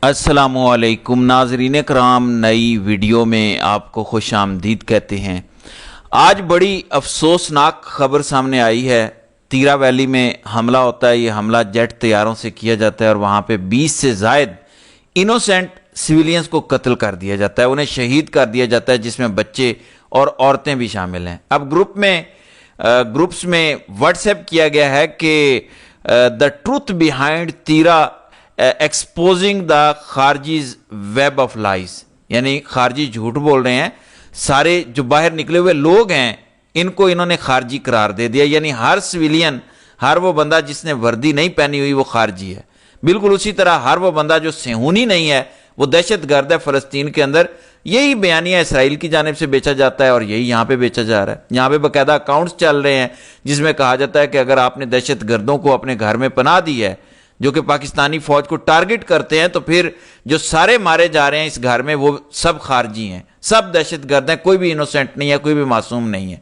अस्सलामुअलैकुम नाज़रीन कराम, नई वीडियो में आपको खुश आमदीद कहते हैं। आज बड़ी अफसोसनाक खबर सामने आई है। तीरा वैली में हमला होता है। ये हमला जेट तैयारों से किया जाता है और वहाँ पे 20 से ज़ायद इनोसेंट सिविलियंस को कत्ल कर दिया जाता है, उन्हें शहीद कर दिया जाता है, जिसमें बच्चे और औरतें भी शामिल हैं। अब ग्रुप्स में व्हाट्सएप किया गया है कि the truth behind Tirah exposing the खारजीज वेब ऑफ लाइज, यानी खारजी झूठ बोल रहे हैं। सारे जो बाहर निकले हुए लोग हैं इनको इन्होंने खारजी करार दे दिया, यानी हर सिविलियन, हर वो बंदा जिसने वर्दी नहीं पहनी हुई वो खारजी है। बिल्कुल उसी तरह हर वो बंदा जो सेहूनी नहीं है वो दहशत गर्द है। फलस्तीन के अंदर यही बयानिया इसराइल की जानिब से बेचा जाता है और यही यहाँ पे बेचा जा रहा है। यहाँ पे बाकायदा अकाउंट्स चल रहे हैं जिसमें कहा जाता है कि अगर आपने दहशत गर्दों को अपने घर में पनाह दी है जो कि पाकिस्तानी फौज को टारगेट करते हैं, तो फिर जो सारे मारे जा रहे हैं इस घर में वो सब खारजी हैं, सब दहशत गर्द हैं, कोई भी इनोसेंट नहीं है, कोई भी मासूम नहीं है।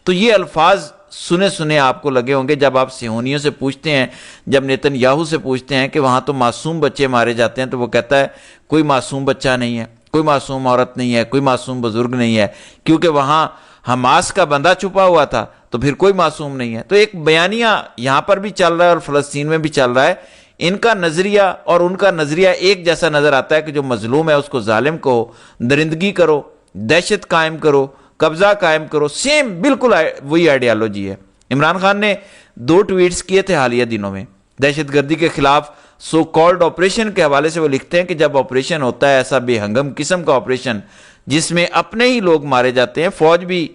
तो ये अल्फाज सुने सुने आपको लगे होंगे जब आप सेहूनियों से पूछते हैं, जब नेतन्याहू से पूछते हैं कि वहाँ तो मासूम बच्चे मारे जाते हैं, तो वो कहता है कोई मासूम बच्चा नहीं है, कोई मासूम औरत नहीं है, कोई मासूम बुजुर्ग नहीं है, क्योंकि वहाँ हमास का बंदा छुपा हुआ था, तो फिर कोई मासूम नहीं है। तो एक बयानिया यहाँ पर भी चल रहा है और फलस्तीन में भी चल रहा है। इनका नजरिया और उनका नजरिया एक जैसा नजर आता है कि जो मजलूम है उसको जालिम कहो, दरिंदगी करो, दहशत कायम करो, कब्जा कायम करो। सेम बिल्कुल वही आइडियालॉजी है। इमरान खान ने 2 ट्वीट्स किए थे हालिया दिनों में दहशत गर्दी के खिलाफ सो कॉल्ड ऑपरेशन के हवाले से। वो लिखते हैं कि जब ऑपरेशन होता है ऐसा बेहंगम किस्म का ऑपरेशन जिसमें अपने ही लोग मारे जाते हैं, फौज भी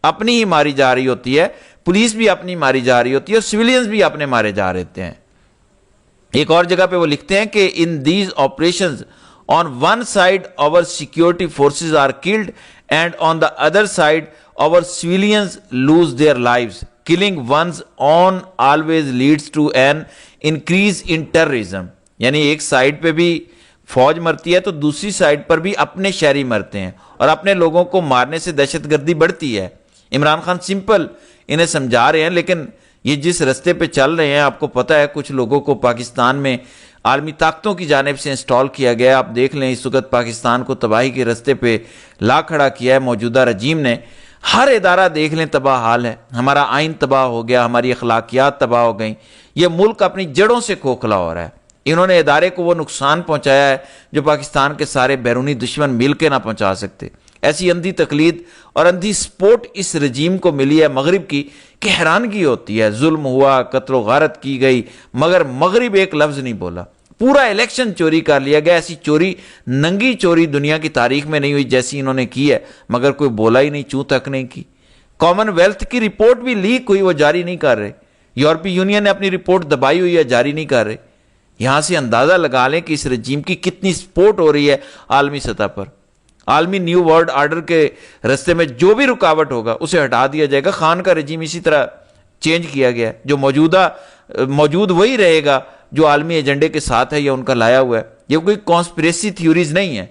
अपनी ही मारी जा रही होती है, पुलिस भी अपनी मारी जा रही होती है और सिविलियंस भी अपने मारे जा रहे हैं। एक और जगह पे वो लिखते हैं कि in these operations on one side our security forces are killed and on the other side our civilians lose their lives, killing once on always leads to an increase in terrorism. यानी एक side पे भी फौज मरती है तो दूसरी side पर भी अपने शहरी मरते हैं और अपने लोगों को मारने से दहशतगर्दी बढ़ती है। इमरान खान सिंपल इन्हें समझा रहे हैं, लेकिन ये जिस रास्ते पे चल रहे हैं आपको पता है, कुछ लोगों को पाकिस्तान में आलमी ताकतों की जानिब से इंस्टॉल किया गया। आप देख लें इस वक्त पाकिस्तान को तबाही के रास्ते पे ला खड़ा किया है मौजूदा रजीम ने। हर इदारा देख लें तबाह हाल है, हमारा आइन तबाह हो गया, हमारी अखलाकियात तबाह हो गई, ये मुल्क अपनी जड़ों से खोखला हो रहा है। इन्होंने इदारे को वो नुकसान पहुंचाया है जो पाकिस्तान के सारे बैरूनी दुश्मन मिल के ना पहुंचा सकते। ऐसी अंधी तकलीद और अंधी सपोर्ट इस रजीम को मिली है मगरिब की कि हैरानगी होती है। जुल्म हुआ, कत्ल गारत की गई, मगर मगरिब एक लफ्ज नहीं बोला। पूरा इलेक्शन चोरी कर लिया गया। ऐसी चोरी, नंगी चोरी दुनिया की तारीख में नहीं हुई जैसी इन्होंने की है, मगर कोई बोला ही नहीं, चूं तक नहीं की। कॉमनवेल्थ की रिपोर्ट भी लीक हुई, वो जारी नहीं कर रहे। यूरोपीय यूनियन ने अपनी रिपोर्ट दबाई हुई है, जारी नहीं कर रहे। यहां से अंदाजा लगा लें कि इस रजीम की कितनी सपोर्ट हो रही है आलमी सतह पर। आलमी न्यू वर्ल्ड आर्डर के रास्ते में जो भी रुकावट होगा उसे हटा दिया जाएगा। खान का रजीम इसी तरह चेंज किया गया है, जो मौजूद वही रहेगा जो आलमी एजेंडे के साथ है या उनका लाया हुआ है। ये कोई कॉन्स्पिरेसी थ्योरीज नहीं है।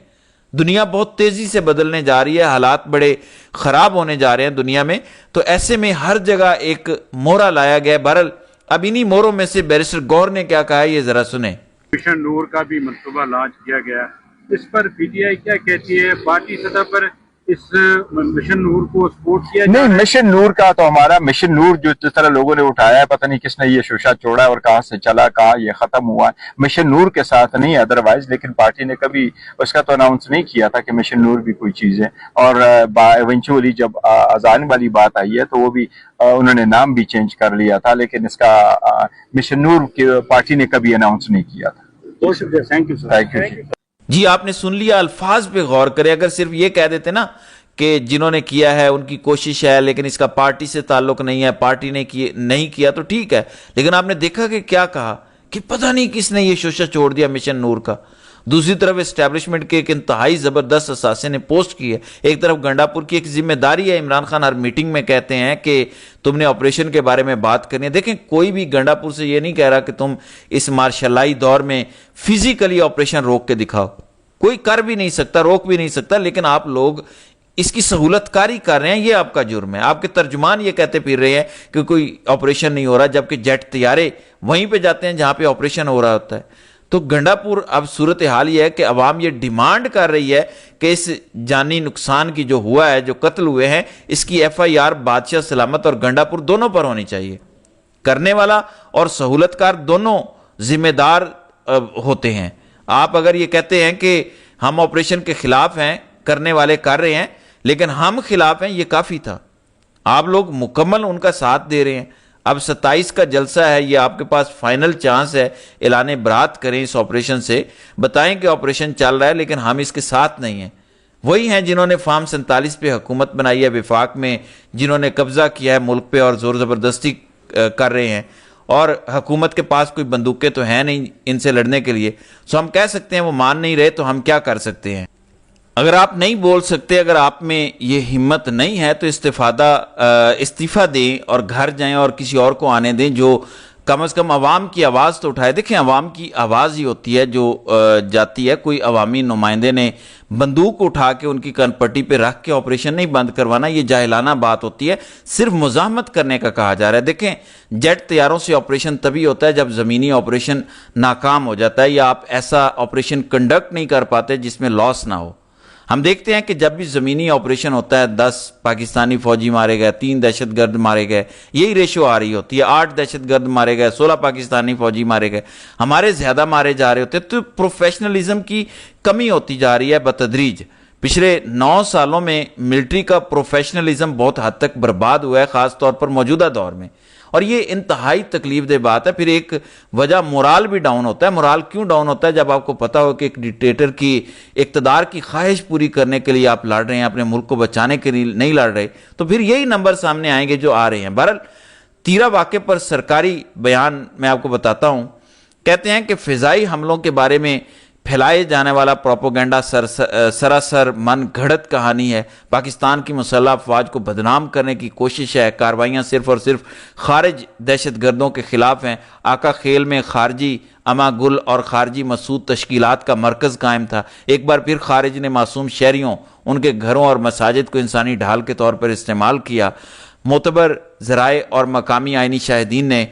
दुनिया बहुत तेजी से बदलने जा रही है, हालात बड़े खराब होने जा रहे हैं दुनिया में, तो ऐसे में हर जगह एक मोहरा लाया गया। बहरहाल अब इन्हीं मोहरों में से बैरिस्टर गौर ने क्या कहा है ये जरा सुने। मिशन नूर का भी मनसूबा लॉन्च किया गया, इस पर पीटीआई क्या कहती है? पार्टी सतह पर इस मिशन नूर को सपोर्ट किया नहीं, मिशन नूर का तो हमारा मिशन नूर जो जिस तरह लोगों ने उठाया है, पता नहीं किसने ये शोशा छोड़ा और कहाँ से चला, कहाँ ये खत्म हुआ। मिशन नूर के साथ नहीं अदरवाइज, लेकिन पार्टी ने कभी उसका तो अनाउंस नहीं किया था कि मिशन नूर भी कोई चीज है। और इवेंचुअली जब अजान वाली बात आई है तो वो भी उन्होंने नाम भी चेंज कर लिया था, लेकिन इसका मिशन नूर की पार्टी ने कभी अनाउंस नहीं किया था। बहुत शुक्रिया, thank you sir. Thank you जी। आपने सुन लिया, अल्फाज पे गौर करें। अगर सिर्फ ये कह देते ना कि जिन्होंने किया है उनकी कोशिश है लेकिन इसका पार्टी से ताल्लुक नहीं है, पार्टी ने नहीं किया तो ठीक है, लेकिन आपने देखा कि क्या कहा कि पता नहीं किसने ये शोशा छोड़ दिया मिशन नूर का। दूसरी तरफ एस्टेब्लिशमेंट के एक इंतहाई जबरदस्त असासे ने पोस्ट की है। एक तरफ गंडापुर की एक जिम्मेदारी है, इमरान खान हर मीटिंग में कहते हैं कि तुमने ऑपरेशन के बारे में बात करनी है। देखें, कोई भी गंडापुर से ये नहीं कह रहा कि तुम इस मार्शलाई दौर में फिजिकली ऑपरेशन रोक के दिखाओ, कोई कर भी नहीं सकता, रोक भी नहीं सकता, लेकिन आप लोग इसकी सहूलतकारी कर रहे हैं, ये आपका जुर्म है। आपके तर्जुमान ये कहते फिर रहे हैं कि कोई ऑपरेशन नहीं हो रहा, जबकि जेट तैयारे वहीं पे जाते हैं जहां पे ऑपरेशन हो रहा होता है। تو گنڈاپور اب صورتحال یہ ہے کہ عوام یہ ڈیمانڈ کر رہی ہے کہ اس جانی نقصان کی جو ہوا ہے، جو قتل ہوئے ہیں، اس کی FIR بادشاہ سلامت اور گنڈاپور دونوں پر ہونی چاہیے۔ کرنے والا اور سہولت کار دونوں ذمہ دار ہوتے ہیں۔ آپ اگر یہ کہتے ہیں کہ ہم آپریشن کے خلاف ہیں، کرنے والے کر رہے ہیں، لیکن ہم خلاف ہیں، یہ کافی تھا۔ آپ لوگ مکمل ان کا ساتھ دے رہے ہیں۔ اب 27 کا جلسہ ہے، یہ آپ کے پاس فائنل چانس ہے، اعلان برات کریں اس آپریشن سے، بتائیں کہ آپریشن چل رہا ہے لیکن ہم اس کے ساتھ نہیں ہیں۔ وہی ہیں جنہوں نے فارم 47 پہ حکومت بنائی ہے وفاق میں، جنہوں نے قبضہ کیا ہے ملک پہ اور زور زبردستی کر رہے ہیں، اور حکومت کے پاس کوئی بندوقیں تو ہیں نہیں ان سے لڑنے کے لیے۔ سو ہم کہہ سکتے ہیں وہ مان نہیں رہے تو ہم کیا کر سکتے ہیں؟ اگر آپ نہیں بول سکتے، اگر آپ میں یہ ہمت نہیں ہے تو استعفیٰ دیں اور گھر جائیں اور کسی اور کو آنے دیں جو کم از کم عوام کی آواز تو اٹھائے۔ دیکھیں، عوام کی آواز ہی ہوتی ہے جو جاتی ہے۔ کوئی عوامی نمائندے نے بندوق اٹھا کے ان کی کن پٹی پہ رکھ کے آپریشن نہیں بند کروانا، یہ جاہلانہ بات ہوتی ہے، صرف مزاحمت کرنے کا کہا جا رہا ہے۔ دیکھیں، جیٹ طیاروں سے آپریشن تبھی ہوتا ہے جب زمینی آپریشن ناکام ہو جاتا ہے یا آپ ایسا آپریشن کنڈکٹ نہیں کر پاتے جس میں لاس نہ ہو۔ ہم دیکھتے ہیں کہ جب بھی زمینی آپریشن ہوتا ہے 10 پاکستانی فوجی مارے گئے، 3 دہشت گرد مارے گئے، یہی ریشو آ رہی ہوتی ہے۔ 8 دہشت گرد مارے گئے، 16 پاکستانی فوجی مارے گئے، ہمارے زیادہ مارے جا رہے ہوتے ہیں۔ تو پروفیشنلزم کی کمی ہوتی جا رہی ہے بتدریج۔ پچھلے 9 سالوں میں ملٹری کا پروفیشنلزم بہت حد تک برباد ہوا ہے، خاص طور پر موجودہ دور میں، اور یہ انتہائی تکلیف دہ بات ہے۔ پھر ایک وجہ مورال بھی ڈاؤن ہوتا ہے۔ مورال کیوں ڈاؤن ہوتا ہے؟ جب آپ کو پتا ہو کہ ایک ڈکٹیٹر کی اقتدار کی خواہش پوری کرنے کے لیے آپ لڑ رہے ہیں، اپنے ملک کو بچانے کے لیے نہیں لڑ رہے، تو پھر یہی نمبر سامنے آئیں گے جو آ رہے ہیں۔ بہرحال تیرا واقعے پر سرکاری بیان میں آپ کو بتاتا ہوں۔ کہتے ہیں کہ فضائی حملوں کے بارے میں پھیلائے جانے والا پروپیگنڈا سراسر من گھڑت کہانی ہے۔ پاکستان کی مسلح افواج کو بدنام کرنے کی کوشش ہے۔ کارروائیاں صرف اور صرف خارج دہشت گردوں کے خلاف ہیں۔ آقا خیل میں خارجی اما گل اور خارجی مسعود تشکیلات کا مرکز قائم تھا۔ ایک بار پھر خارج نے معصوم شہریوں، ان کے گھروں اور مساجد کو انسانی ڈھال کے طور پر استعمال کیا۔ معتبر ذرائع اور مقامی آئینی شاہدین نے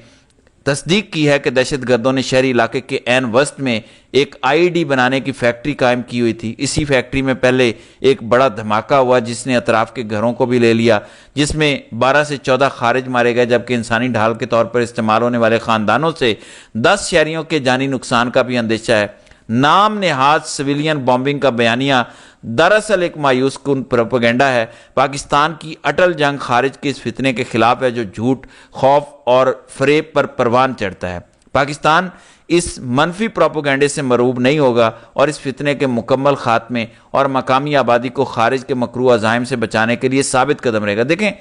تصدیق کی ہے کہ دہشت گردوں نے شہری علاقے کے عین وسط میں ایک IED بنانے کی فیکٹری قائم کی ہوئی تھی۔ اسی فیکٹری میں پہلے ایک بڑا دھماکہ ہوا جس نے اطراف کے گھروں کو بھی لے لیا، جس میں 12 سے 14 خارج مارے گئے، جبکہ انسانی ڈھال کے طور پر استعمال ہونے والے خاندانوں سے 10 شہریوں کے جانی نقصان کا بھی اندیشہ ہے۔ نام نہاد سویلین بامبنگ کا بیانیہ دراصل ایک مایوس کن پروپیگنڈا ہے۔ پاکستان کی اٹل جنگ خارج کے اس فتنے کے خلاف ہے جو جھوٹ، خوف اور فریب پر پروان چڑھتا ہے۔ پاکستان اس منفی پروپیگنڈے سے مرعوب نہیں ہوگا اور اس فتنے کے مکمل خاتمے اور مقامی آبادی کو خارج کے مکروہ عزائم سے بچانے کے لیے ثابت قدم رہے گا۔ دیکھیں،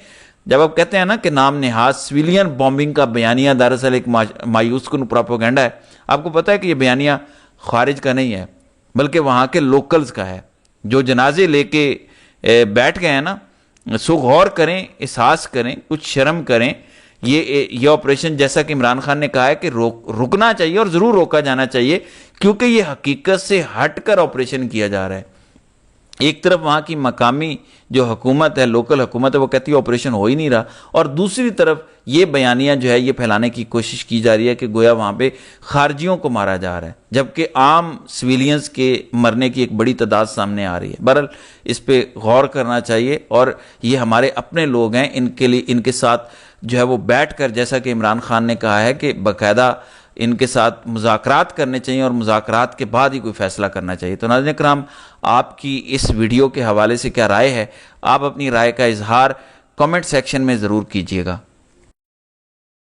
جب آپ کہتے ہیں نا کہ نام نہاد سویلین بامبنگ کا بیانیہ دراصل ایک مایوس کن پروپیگنڈا ہے، آپ کو پتہ ہے کہ یہ بیانیہ خارج کا نہیں ہے بلکہ وہاں کے لوکلز کا ہے جو جنازے لے کے بیٹھ گئے ہیں نا۔ سو غور کریں، احساس کریں، کچھ شرم کریں۔ یہ آپریشن جیسا کہ عمران خان نے کہا ہے کہ رکنا چاہیے اور ضرور روکا جانا چاہیے، کیونکہ یہ حقیقت سے ہٹ کر آپریشن کیا جا رہا ہے۔ ایک طرف وہاں کی مقامی جو حکومت ہے، لوکل حکومت ہے، وہ کہتی ہے آپریشن ہو ہی نہیں رہا، اور دوسری طرف یہ بیانیہ جو ہے یہ پھیلانے کی کوشش کی جا رہی ہے کہ گویا وہاں پہ خارجیوں کو مارا جا رہا ہے، جبکہ عام سویلینز کے مرنے کی ایک بڑی تعداد سامنے آ رہی ہے۔ بہرحال اس پہ غور کرنا چاہیے، اور یہ ہمارے اپنے لوگ ہیں، ان کے لیے ان کے ساتھ جو ہے وہ بیٹھ کر، جیسا کہ عمران خان نے کہا ہے کہ باقاعدہ ان کے ساتھ مذاکرات کرنے چاہیے اور مذاکرات کے بعد ہی کوئی فیصلہ کرنا چاہیے۔ تو ناظرین کرام، آپ کی اس ویڈیو کے حوالے سے کیا رائے ہے؟ آپ اپنی رائے کا اظہار کامنٹ سیکشن میں ضرور کیجیے گا۔